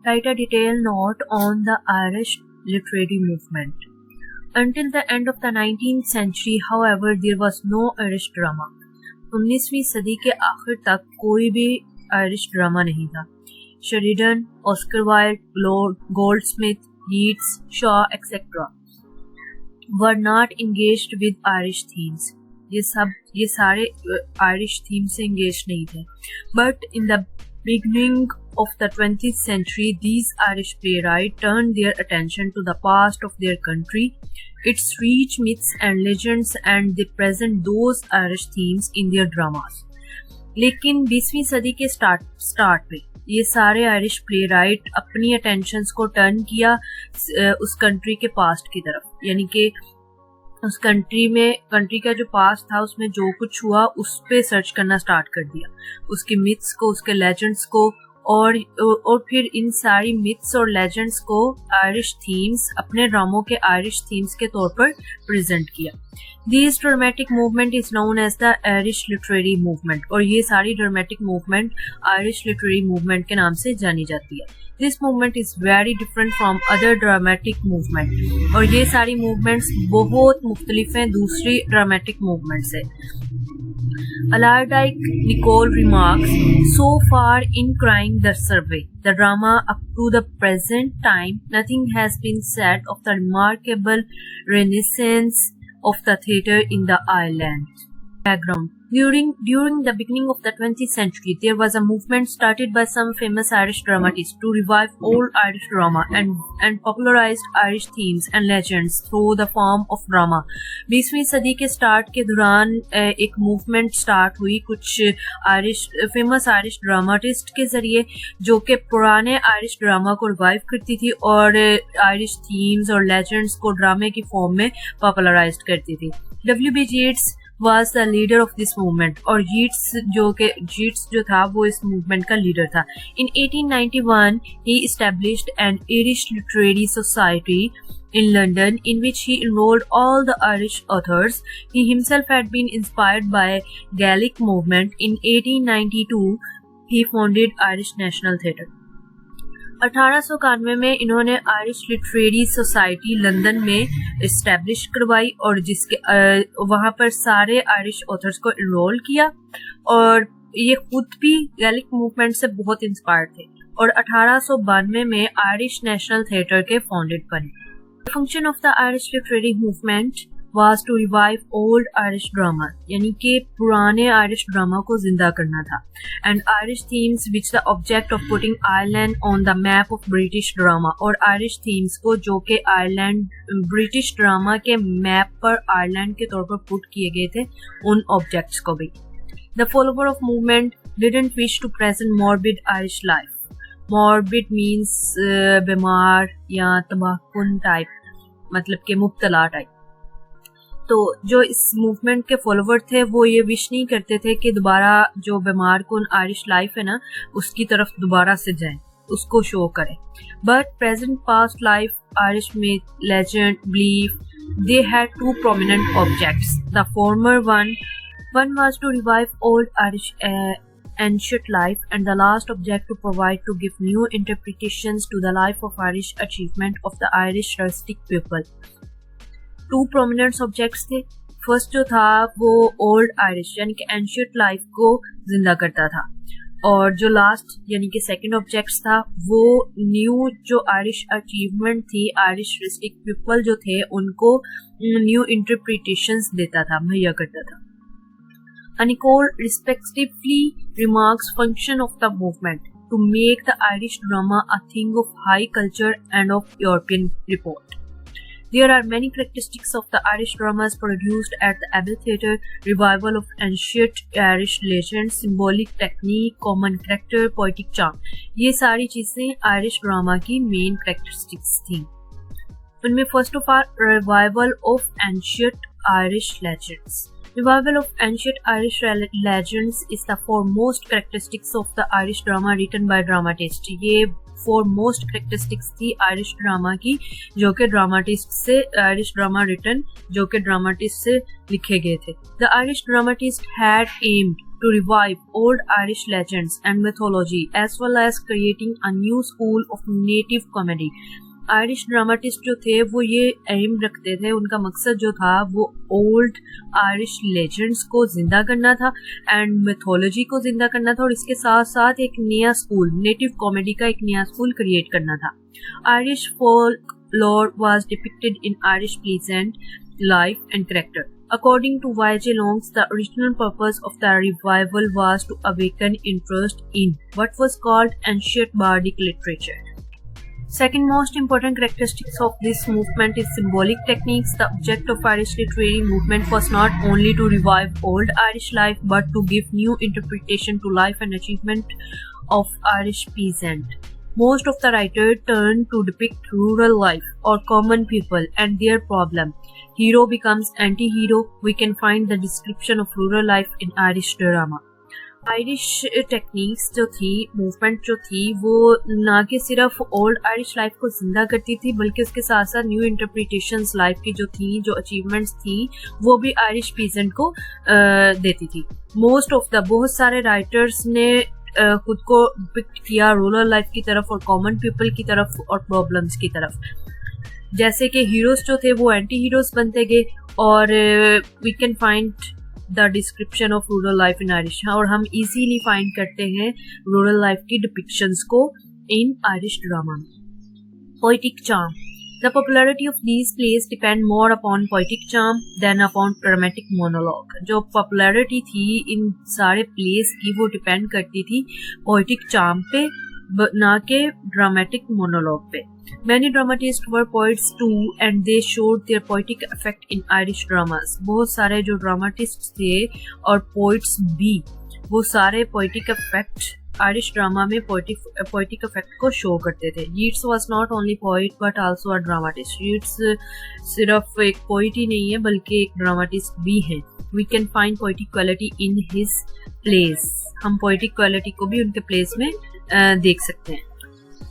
Write a detailed note on the Irish literary movement. Until the end of the 19th century, however, there was no Irish drama. 19वीं सदी के आखिर तक कोई भी Irish drama नहीं था. Sheridan, Oscar Wilde, Goldsmith, Yeats, Shaw etc. were not engaged with Irish themes. ये सारे Irish themes से engaged नहीं थे. But in the beginning of the 20th century, these Irish playwrights turned their attention to the past of their country, its rich myths and legends, and they present those Irish themes in their dramas. लेकिन 20वीं सदी के start में ये सारे Irish playwright अपनी attentions को turn किया उस कंट्री के पास्ट की तरफ, यानी कि उस कंट्री का जो पास्ट था उसमें जो कुछ हुआ उस पे सर्च करना स्टार्ट कर दिया, उसके मिथ्स को, उसके लेजेंड्स को, और फिर इन सारी मिथ्स और लेजेंड्स को आयरिश थीम्स, अपने ड्रामों के आयरिश थीम्स के तौर पर प्रेजेंट किया. This dramatic movement is known as the Irish literary movement, और ये सारी dramatic movement Irish literary movement के नाम से जानी जाती है. This movement is very different from other dramatic movement, और ये सारी मूवमेंट्स बहुत मुख्तलिफ हैं दूसरी ड्रामेटिक मूवमेंट से. Allardyce Nicole remarks, so far in Crying the Survey, the drama up to the present time, nothing has been said of the remarkable renaissance of the theatre in the island. Background. During the beginning of the 20th century, there was a movement started by some famous Irish dramatists to revive old Irish drama and popularized Irish themes and legends through the form of drama. 20वीं सदी के start के दौरान एक movement start हुई कुछ famous Irish dramatist के जरिए, जो कि पुराने आयरिश ड्रामा को रिवाइव करती थी और आयरिश थीम्स और लेजेंड्स को ड्रामे की फॉर्म में पॉपुलराइज करती थी. W.B. Yeats was the leader of this movement, और Yeats जो था वो इस मूवमेंट का लीडर था. In 1891, he established an Irish literary society in London in which he enrolled all the Irish authors. He himself had been inspired by Gaelic movement. In 1892, he founded Irish National Theatre. 1891 में इन्होंने Irish literary society London में establish करवाई और जिसके वहाँ पर सारे Irish authors को इनरोल किया, और ये खुद भी गैलिक मूवमेंट से बहुत इंस्पायर्ड थे और 1892 में आयरिश नेशनल थिएटर के फाउंडेड बने. The function of the Irish literary movement was to revive old Irish drama, यानी कि पुराने आयरिश ड्रामा को जिंदा करना था, and Irish themes which the object of putting Ireland on the map of British drama, और Irish themes को जो कि आयरलैंड ब्रिटिश ड्रामा के मैप पर आयरलैंड के तौर पर पुट किए गए थे, उन ऑब्जेक्ट्स को भी. The follower of movement didn't wish to present morbid Irish life. Morbid means बीमार या तबाहकुन टाइप, मतलब के मुब्तला टाइप. तो जो इस मूवमेंट के फॉलोवर थे वो ये विश नहीं करते थे कि दोबारा जो बीमार कुन आयरिश लाइफ है ना उसकी तरफ दोबारा से जाएं, उसको शो करें. But present past life, Irish myth, legend, belief, they had two prominent objects. The former one was to revive old Irish ancient life, and the last object to provide to give new interpretations to the life of Irish achievement of the Irish rustic people. To prominent objects थे. First जो था वो old Irish यानी कि ancient life को जिंदा करता था, और जो लास्ट यानी कि सेकंड ऑब्जेक्ट्स था वो न्यू जो आयरिश अचीवमेंट थी, आयरिश रिस्टिक पीपल जो थे उनको न्यू इंटरप्रिटेशंस देता था, मुहैया करता था. Nicole respectively remarks function of the movement to make the Irish drama a thing of high culture and of European report. There are many characteristics of the Irish dramas produced at the Abbey Theatre: revival of ancient Irish legends, symbolic technique, common character, poetic charm. ये सारी चीजें Irish drama की main characteristics थी. उनमें first of all revival of ancient Irish legends. Revival of ancient Irish legends is the foremost characteristics of the Irish drama written by dramatists. ये foremost characteristics थी Irish drama की जो कि dramatist से Irish drama written जो कि dramatist से लिखे गए थे. The Irish dramatists had aimed to revive old Irish legends and mythology as well as creating a new school of native comedy. Irish dramatist जो थे वो ये एम रखते थे, उनका मकसद जो था वो ओल्ड आयरिश लेजेंड्स को जिंदा करना था एंड मिथोलॉजी को जिंदा करना था और इसके साथ साथ एक नया स्कूल, नेटिव कॉमेडी का एक नया स्कूल क्रिएट करना था. Irish folk lore was depicted in Irish peasant life and character. According to Y.J. Longs, the original purpose of the revival was to awaken interest in what was called ancient bardic literature. Second most important characteristics of this movement is symbolic techniques. The object of Irish literary movement was not only to revive old Irish life but to give new interpretation to life and achievement of Irish peasant. Most of the writers turn to depict rural life or common people and their problem. Hero becomes anti-hero. We can find the description of rural life in Irish drama. Irish techniques जो थी, movement जो थी, वो ना कि सिर्फ old Irish life को जिंदा करती थी बल्कि उसके साथ साथ न्यू इंटरप्रिटेशंस लाइफ की जो थी, जो अचीवमेंट्स थी, वो भी आयरिश पीजेंट को देती थी. बहुत सारे राइटर्स ने खुद को डिपिक्ट किया रूरल लाइफ की तरफ और कॉमन पीपल की तरफ और प्रॉब्लम्स की तरफ. जैसे कि हीरोज जो थे वो एंटी हीरोज बनते गए और we can find the description of rural life in Irish, और हम इजीली फाइंड करते हैं रूरल लाइफ की डिपिक्शंस को इन आयरिश ड्रामा में. Poetic charm. The popularity of these plays depend more upon poetic charm than upon dramatic monologue. जो popularity थी इन सारे plays की वो depend करती थी poetic charm पे, ना के dramatic monologue पे. Many dramatists were poets too and they showed their poetic effect in Irish dramas. बहुत सारे जो dramatists थे और poets भी, वो सारे poetic effect आयरिश ड्रामा में पोएटिक इफेक्ट को शो करते थे. Yeats was not only poet but also a dramatist. Yeats सिर्फ एक पोइट ही नहीं है बल्कि एक ड्रामाटिस्ट भी है. We can find poetic quality in his plays. हम पोएटिक क्वालिटी को भी उनके प्लेस में देख सकते हैं.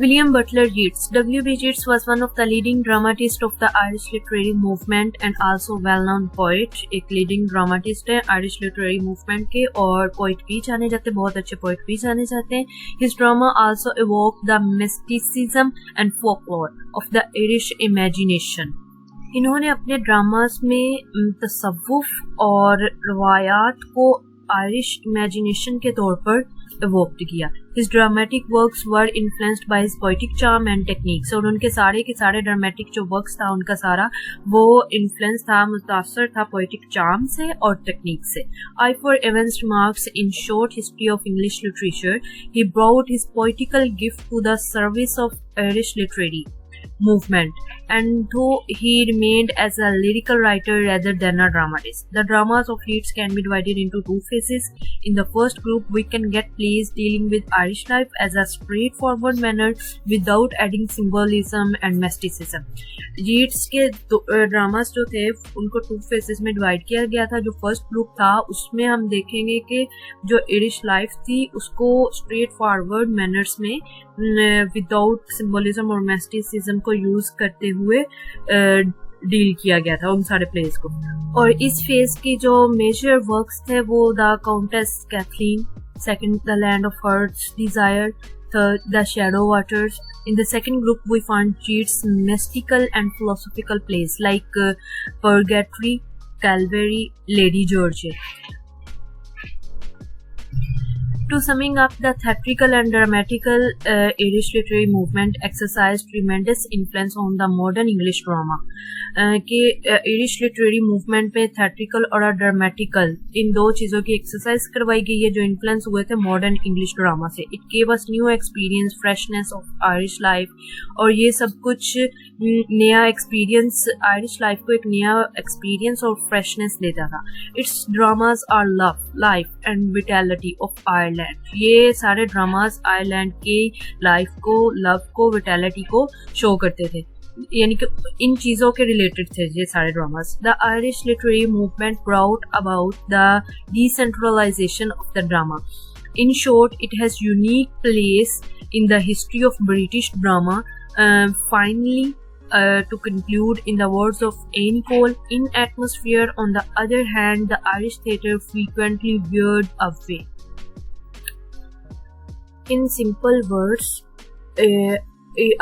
William Butler Yeats. W.B. Yeats was one of the leading dramatists of the Irish literary movement and also well-known poet. एक leading dramatist है Irish literary movement के और poet भी जाने जाते हैं, बहुत अच्छे poet भी जाने जाते हैं. His drama also evoked the mysticism and folklore of the Irish imagination. इन्होंने अपने ड्रामास में तसव्वुफ और रवायात को आयरिश इमेजिनेशन के तौर पर evoked किया. His dramatic works were influenced by his poetic charm and techniques. और उनके सारे के सारे dramatic जो works था उनका सारा वो influence था, मुतासर था poetic charm से और technique से. I for Evans remarks in Short History of English Literature, he brought his poetical gift to the service of Irish literary movement, and though he remained as a lyrical writer rather than a dramatist. The dramas of Yeats can be divided into two phases. In the first group, we can get plays dealing with Irish life as a straightforward manner without adding symbolism and mysticism. Yeats के dramas जो थे उनको to faces में divide किया गया था. जो first group था उसमें हम देखेंगे कि जो आयरिश लाइफ थी उसको स्ट्रेट फॉरवर्ड मैनर्स में विदाउट सिंबलिज्म और मिस्टिसिज्म को यूज करते हुए डील किया गया था उन सारे प्लेस को. और इस फेज की जो मेजर वर्क्स थे वो the countess Cathleen, second the land of heart's desire, third the shadow waters. In the second group we find Yeats' mystical and philosophical plays like Purgatory, Calvary, Lady George. To summing up, the theatrical and dramatical Irish literary movement exercised tremendous influence on the modern English drama. कि Irish literary movement पे theatrical और dramatical इन दो चीज़ों की exercise करवाई गई है जो इन्फ्लुएंस हुए थे मॉडर्न इंग्लिश ड्रामा से. It gave us new experience, freshness of Irish life, और ये सब कुछ नया एक्सपीरियंस, आयरिश लाइफ को एक नया एक्सपीरियंस और फ्रेशनेस देता था. Its dramas are love, life and vitality of Ireland. ये सारे ड्रामास आयरलैंड की लाइफ को, लव को, विटैलिटी को शो करते थे, यानी कि इन चीज़ों के रिलेटेड थे ये सारे dramas. The Irish literary movement brought about the decentralisation of the drama. In short, it has unique place in the history of British drama. Finally, to conclude, in the words of Annie Cole, in atmosphere, on the other hand, the Irish theatre frequently veered away. In simple words,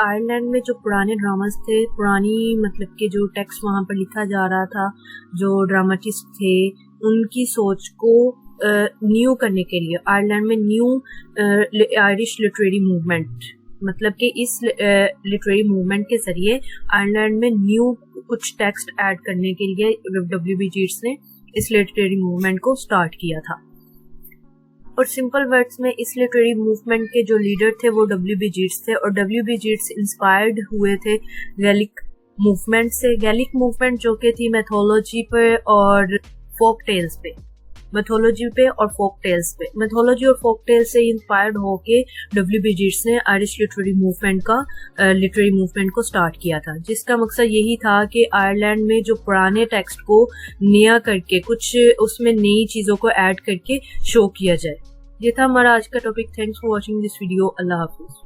Ireland में जो पुराने dramas थे, पुरानी मतलब के जो text वहाँ पर लिखा जा रहा था, जो ड्रामाटिस्ट थे, उनकी सोच को न्यू करने के लिए आयरलैंड में न्यू आयरिश लिटरेरी मूवमेंट, मतलब कि इस लिटरेरी मूवमेंट के जरिए आयरलैंड में न्यू कुछ टेक्स्ट ऐड करने के लिए W.B. yeats ने इस लिटरेरी मूवमेंट को स्टार्ट किया था। और सिंपल वर्ड्स में इस लिटरेरी मूवमेंट के जो लीडर थे वो W.B. yeats थे, और W.B. yeats इंस्पायर्ड हुए थे गैलिक मूवमेंट से। गैलिक मूवमेंट जो कि थी मैथोलॉजी पे और फोक टेल्स पे, मैथोलॉजी और फोक टेल्स से इंस्पायर्ड होके W.B. yeats ने आयरिश लिटरेरी मूवमेंट को स्टार्ट किया था, जिसका मकसद यही था कि आयरलैंड में जो पुराने टेक्स्ट को नया करके कुछ उसमें नई चीज़ों को ऐड करके शो किया जाए। ये था हमारा आज का topic. Thanks for watching this video. अल्लाह हाफिज़।